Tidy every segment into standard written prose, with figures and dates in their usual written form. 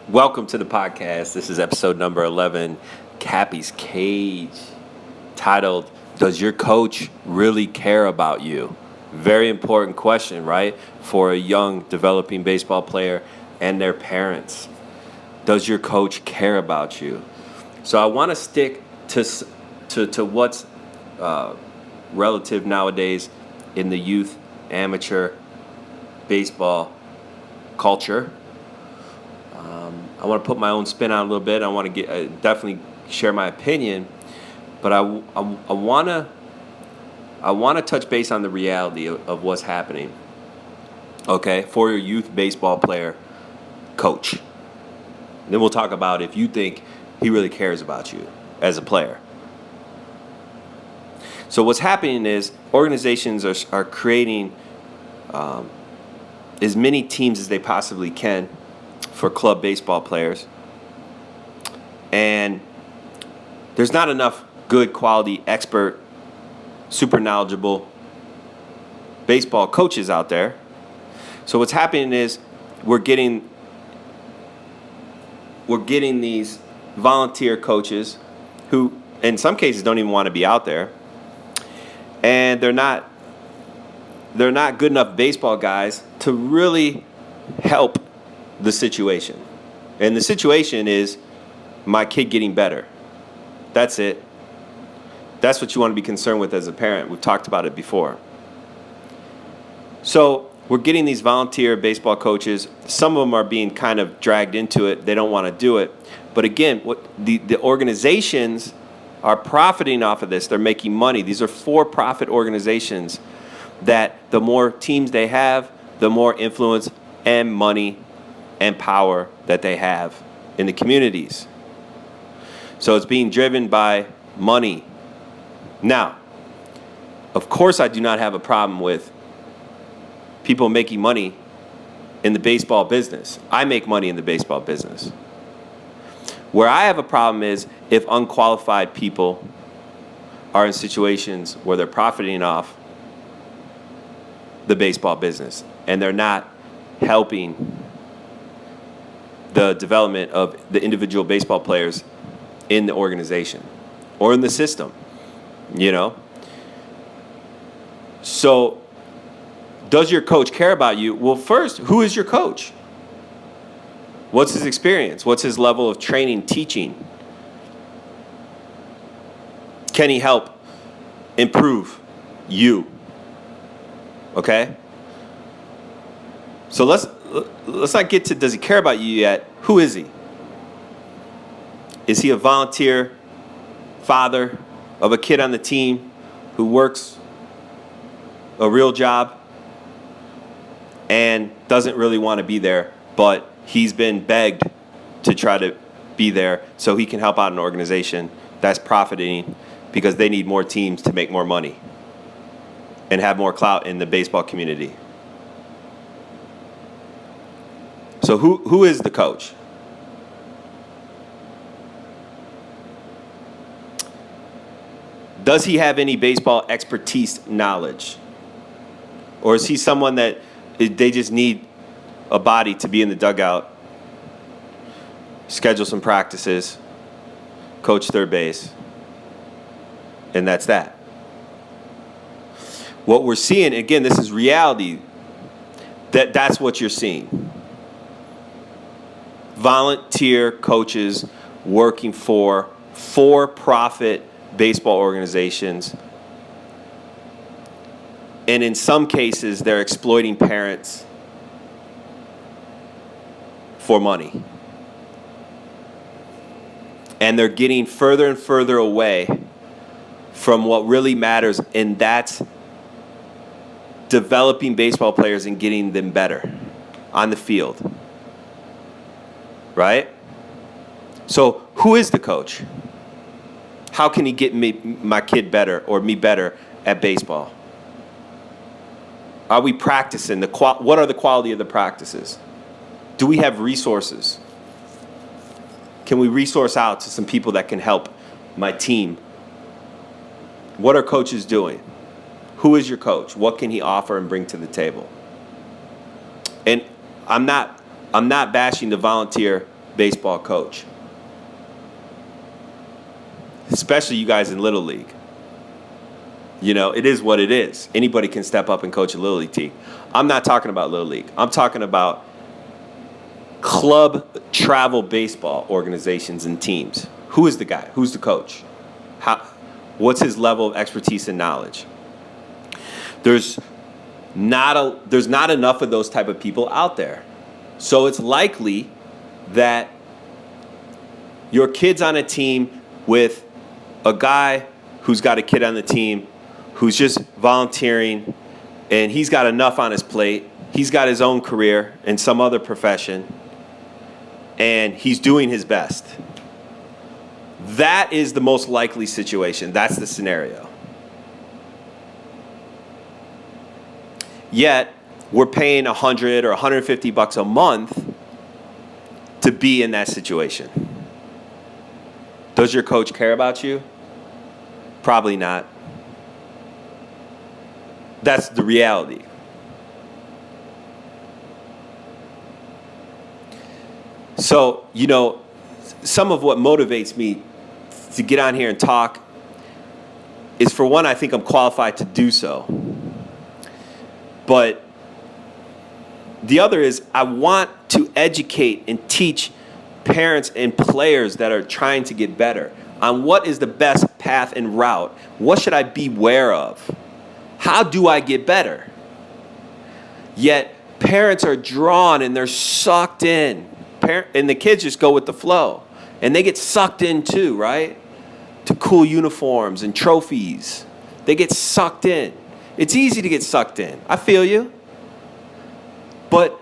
Welcome to the podcast. This is episode number 11, Cappy's Cage, titled, Does Your Coach Really Care About You? Very important question, right? For a young, developing baseball player and their parents. Does your coach care about you? So I want to stick to what's relative nowadays in the youth amateur baseball culture. I want to put my own spin on it a little bit. I want to definitely share my opinion, but I want to touch base on the reality of what's happening. Okay, for your youth baseball player coach. And then we'll talk about if you think he really cares about you as a player. So what's happening is organizations are creating as many teams as they possibly can for club baseball players. And there's not enough good quality, expert, super knowledgeable baseball coaches out there. So what's happening is we're getting these volunteer coaches who in some cases don't even want to be out there. And they're not good enough baseball guys to really help the situation. And the situation is my kid getting better. That's it. That's what you want to be concerned with as a parent. We've talked about it before. So we're getting these volunteer baseball coaches. Some of them are being kind of dragged into it. They don't want to do it. But again, what the organizations are profiting off of this. They're making money. These are for-profit organizations that the more teams they have, the more influence and money and power that they have in the communities. So it's being driven by money. Now, of course I do not have a problem with people making money in the baseball business. I make money in the baseball business. Where I have a problem is if unqualified people are in situations where they're profiting off the baseball business and they're not helping the development of the individual baseball players in the organization or in the system, you know? So does your coach care about you? Well, first, who is your coach? What's his experience? What's his level of training, teaching? Can he help improve you? Okay? So let's not get to does he care about you yet. Who is he? Is he a volunteer father of a kid on the team who works a real job and doesn't really want to be there, but he's been begged to try to be there so he can help out an organization that's profiting because they need more teams to make more money and have more clout in the baseball community? So who is the coach? Does he have any baseball expertise knowledge? Or is he someone that they just need a body to be in the dugout, schedule some practices, coach third base, and that's that? What we're seeing, again, this is reality, that's what you're seeing. Volunteer coaches working for-profit baseball organizations. And in some cases, they're exploiting parents for money. And they're getting further and further away from what really matters, and that's developing baseball players and getting them better on the field. Right? So who is the coach? How can he get my kid better or me better at baseball? Are we practicing? What are the quality of the practices? Do we have resources? Can we resource out to some people that can help my team? What are coaches doing? Who is your coach? What can he offer and bring to the table? And I'm not I'm not bashing the volunteer baseball coach, especially you guys in Little League. You know, it is what it is. Anybody can step up and coach a Little League team. I'm not talking about Little League. I'm talking about club travel baseball organizations and teams. Who is the guy? Who's the coach? What's his level of expertise and knowledge? There's not enough of those type of people out there. So it's likely that your kid's on a team with a guy who's got a kid on the team who's just volunteering, and he's got enough on his plate. He's got his own career in some other profession, and he's doing his best. That is the most likely situation. That's the scenario. Yet, we're paying $100 or $150 a month to be in that situation. Does your coach care about you? Probably not. That's the reality. So, you know, some of what motivates me to get on here and talk is, for one, I think I'm qualified to do so. But the other is I want to educate and teach parents and players that are trying to get better on what is the best path and route. What should I beware of? How do I get better? Yet parents are drawn and they're sucked in. And the kids just go with the flow. And they get sucked in too, right? To cool uniforms and trophies. They get sucked in. It's easy to get sucked in. I feel you. But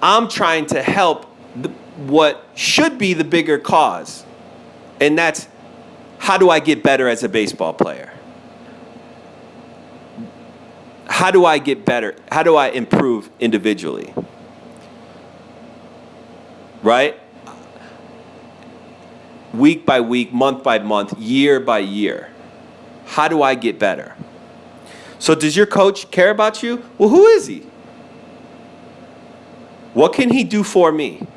I'm trying to help what should be the bigger cause. And that's, how do I get better as a baseball player? How do I get better? How do I improve individually? Right? Week by week, month by month, year by year. How do I get better? So does your coach care about you? Well, who is he? What can he do for me?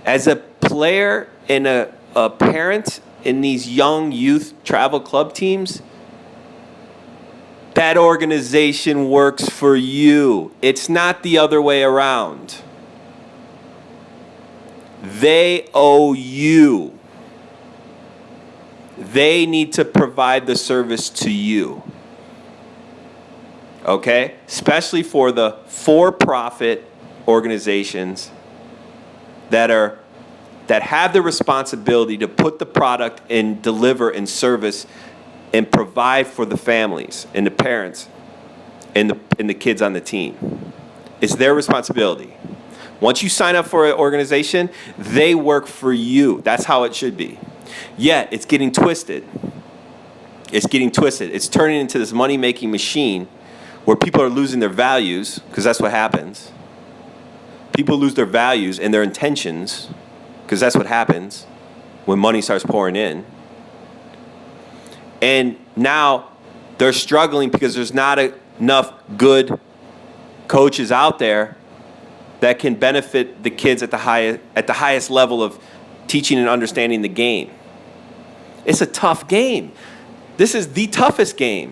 As a player and a parent in these young youth travel club teams, that organization works for you. It's not the other way around. They owe you. They need to provide the service to you. Okay? Especially for the for-profit organizations that have the responsibility to put the product and deliver and service and provide for the families and the parents and the kids on the team. It's their responsibility. Once you sign up for an organization, they work for you. That's how it should be. Yet, it's getting twisted. It's getting twisted. It's turning into this money-making machine where people are losing their values, because that's what happens. People lose their values and their intentions, because that's what happens when money starts pouring in. And now they're struggling because there's not enough good coaches out there that can benefit the kids at the highest level of teaching and understanding the game. It's a tough game. This is the toughest game.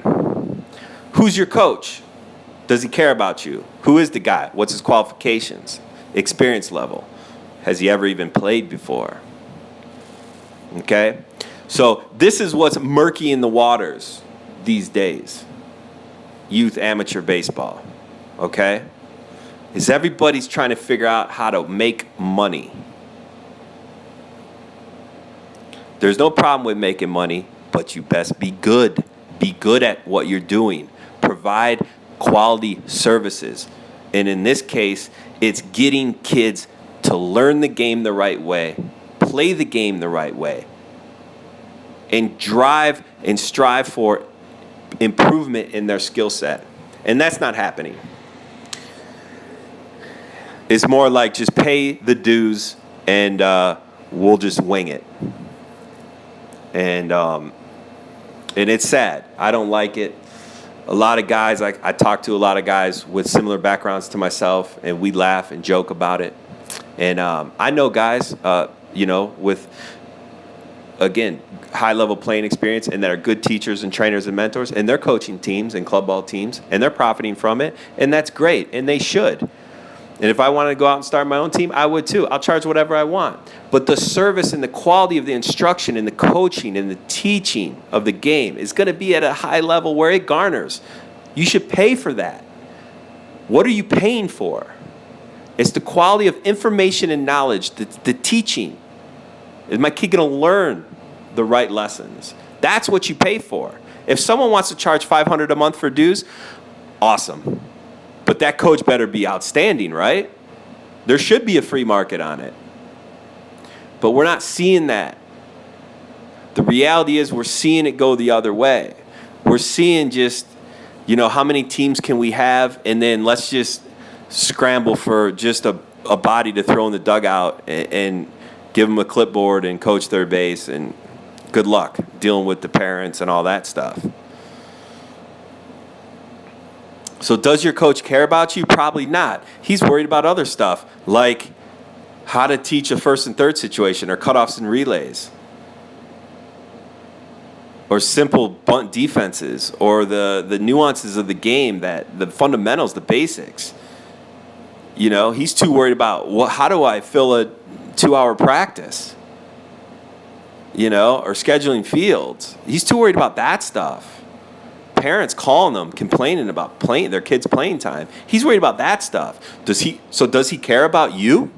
Who's your coach? Does he care about you? Who is the guy? What's his qualifications? Experience level? Has he ever even played before? Okay? So this is what's murky in the waters these days. Youth amateur baseball. Okay? Is everybody's trying to figure out how to make money. There's no problem with making money, but you best be good. Be good at what you're doing. Provide quality services. And in this case, it's getting kids to learn the game the right way, play the game the right way, and drive and strive for improvement in their skill set. And that's not happening. It's more like just pay the dues and we'll just wing it. And it's sad. I don't like it. a lot of guys, I talk to a lot of guys with similar backgrounds to myself, and we laugh and joke about it. And I know guys, with, again, high-level playing experience and that are good teachers and trainers and mentors, and they're coaching teams and club ball teams, and they're profiting from it, and that's great, and they should. And if I wanted to go out and start my own team, I would too. I'll charge whatever I want. But the service and the quality of the instruction and the coaching and the teaching of the game is going to be at a high level where it garners. You should pay for that. What are you paying for? It's the quality of information and knowledge, the teaching. Is my kid going to learn the right lessons? That's what you pay for. If someone wants to charge $500 a month for dues, awesome. But that coach better be outstanding, right? There should be a free market on it. But we're not seeing that. The reality is we're seeing it go the other way. We're seeing just, how many teams can we have, and then let's just scramble for just a body to throw in the dugout and give them a clipboard and coach third base, and good luck dealing with the parents and all that stuff. So does your coach care about you? Probably not. He's worried about other stuff, like how to teach a first and third situation, or cutoffs and relays, or simple bunt defenses, or the nuances of the game, the fundamentals, the basics. He's too worried about, how do I fill a 2-hour practice? Or scheduling fields. He's too worried about that stuff. Parents calling them, complaining about their kids' playing time. He's worried about that stuff. Does he care about you?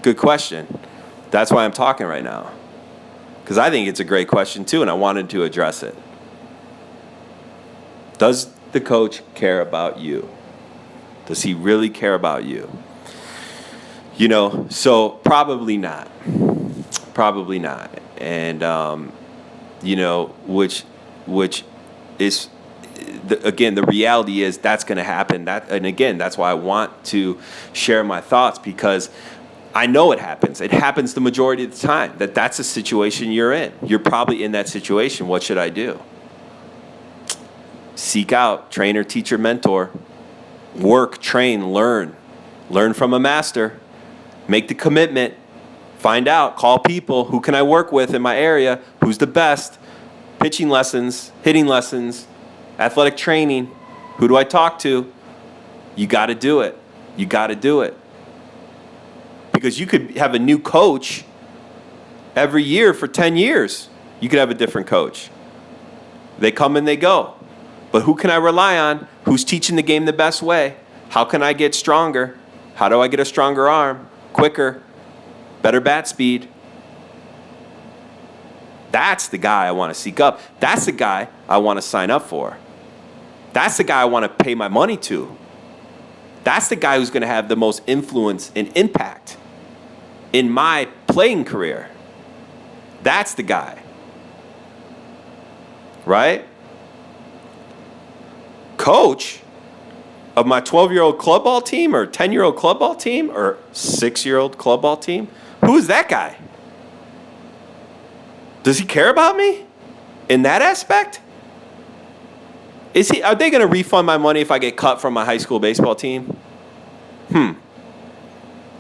Good question. That's why I'm talking right now. Because I think it's a great question too, and I wanted to address it. Does the coach care about you? Does he really care about you? So probably not. Probably not. And, which is, again, the reality is that's going to happen. And again, that's why I want to share my thoughts, because I know it happens. It happens the majority of the time. That's a situation you're in. You're probably in that situation. What should I do? Seek out trainer, teacher, mentor. Work, train, learn. Learn from a master. Make the commitment. Find out. Call people. Who can I work with in my area? Who's the best? Pitching lessons, hitting lessons, athletic training. Who do I talk to? You got to do it. You got to do it. Because you could have a new coach every year for 10 years. You could have a different coach. They come and they go. But who can I rely on? Who's teaching the game the best way? How can I get stronger? How do I get a stronger arm? Quicker? Better bat speed? That's the guy I want to seek up. That's the guy I want to sign up for. That's the guy I want to pay my money to. That's the guy who's going to have the most influence and impact in my playing career. That's the guy. Right? Coach of my 12-year-old club ball team, or 10-year-old club ball team, or 6-year-old club ball team? Who is that guy? Does he care about me in that aspect? Are they going to refund my money if I get cut from my high school baseball team?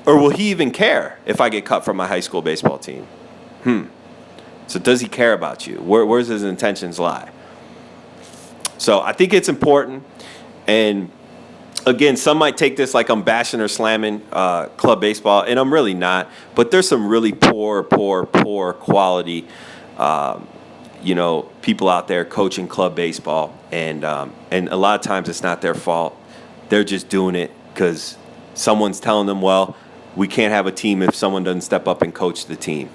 Or will he even care if I get cut from my high school baseball team? So does he care about you? Where's his intentions lie? So I think it's important. And again, some might take this like I'm bashing or slamming club baseball, and I'm really not. But there's some really poor quality, people out there coaching club baseball, and a lot of times it's not their fault. They're just doing it because someone's telling them, well, we can't have a team if someone doesn't step up and coach the team.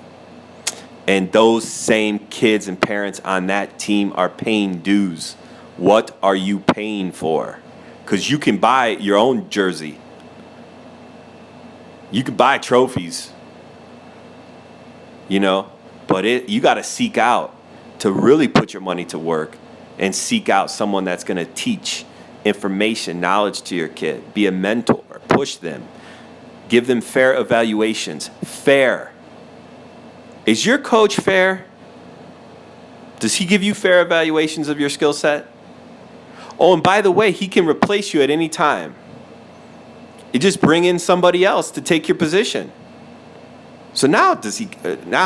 And those same kids and parents on that team are paying dues. What are you paying for? Because you can buy your own jersey. You can buy trophies. But you got to seek out to really put your money to work and seek out someone that's going to teach information, knowledge to your kid. Be a mentor. Push them. Give them fair evaluations. Fair. Is your coach fair? Does he give you fair evaluations of your skill set? Oh, and by the way, he can replace you at any time. You just bring in somebody else to take your position. So now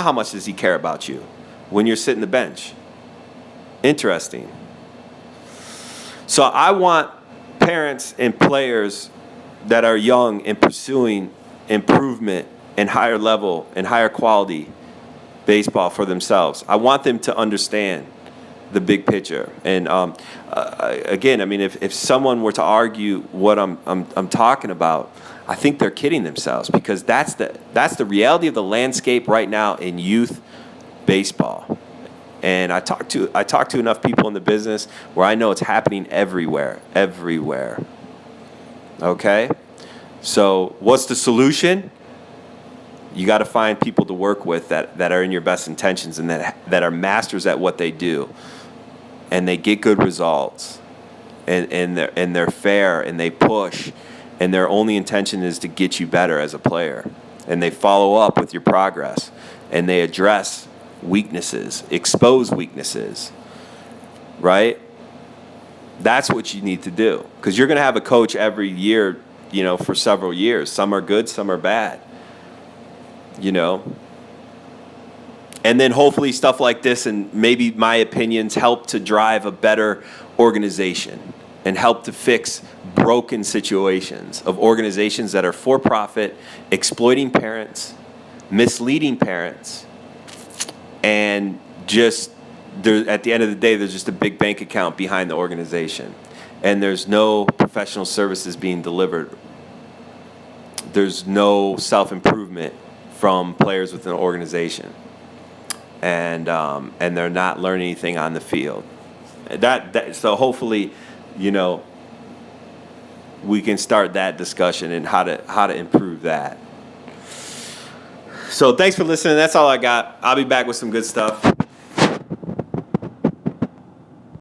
how much does he care about you when you're sitting the bench? Interesting. So I want parents and players that are young and pursuing improvement and higher level and higher quality baseball for themselves. I want them to understand the big picture. And again, I mean, if someone were to argue what I'm talking about, I think they're kidding themselves, because that's the reality of the landscape right now in youth baseball. And I talk to enough people in the business where I know it's happening everywhere. Okay? So what's the solution? You got to find people to work with that are in your best intentions and that are masters at what they do. And they get good results. And they're fair and they push. And their only intention is to get you better as a player. And they follow up with your progress. And they address weaknesses, expose weaknesses, right? That's what you need to do, because you're going to have a coach every year, for several years. Some are good, some are bad, and then hopefully stuff like this and maybe my opinions help to drive a better organization and help to fix broken situations of organizations that are for profit, exploiting parents, misleading parents, and just at the end of the day, there's just a big bank account behind the organization. And there's no professional services being delivered. There's no self-improvement from players within the organization. And they're not learning anything on the field. So hopefully, we can start that discussion and how to improve that. So thanks for listening. That's all I got. I'll be back with some good stuff.